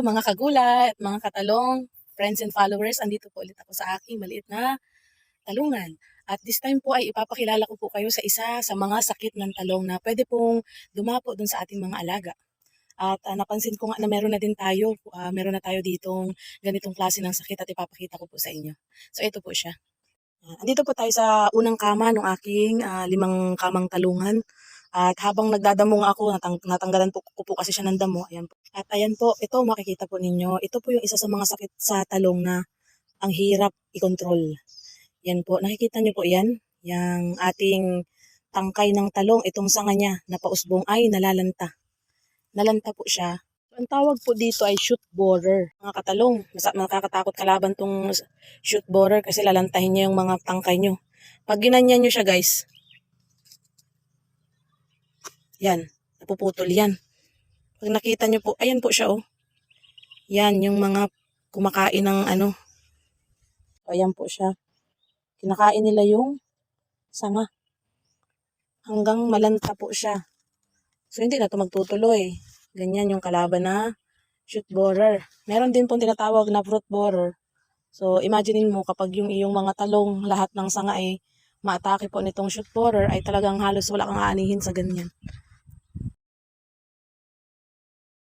mga kagulat, mga katalong, friends and followers. Andito po ulit ako sa aking maliit na talungan. At this time po ay ipapakilala ko po kayo sa isa sa mga sakit ng talong na pwede pong dumapo dun sa ating mga alaga. At napansin ko nga na meron na tayo ditong ganitong klase ng sakit at ipapakita ko po sa inyo. So ito po siya. Andito po tayo sa unang kama ng aking 5 kamang talungan. At habang nagdadamo nga ako, natanggalan ko po kasi siya ng damo. Ayan po. At ayan po, ito makikita po ninyo. Ito po yung isa sa mga sakit sa talong na ang hirap i-control. Yan po, nakikita niyo po yan? Yung ating tangkay ng talong, itong sanga niya na pausbong ay nalalanta. Nalanta po siya. Ang tawag po dito ay shoot borer. Mga katalong, nakakatakot kalaban tong shoot borer kasi lalantahin niya yung mga tangkay nyo. Pag ginanyan nyo siya guys, yan, napuputol yan. Pag nakita nyo po, ayan po siya oh. Yan, yung mga kumakain ng ano. Ayan po siya. Kinakain nila yung sanga. Hanggang malanta po siya. So hindi na ito magtutuloy. Ganyan yung kalaban na shoot borer. Meron din pong tinatawag na fruit borer. So imaginein mo kapag yung iyong mga talong, lahat ng sanga ay maatake po nitong shoot borer ay talagang halos wala kang aanihin sa ganyan.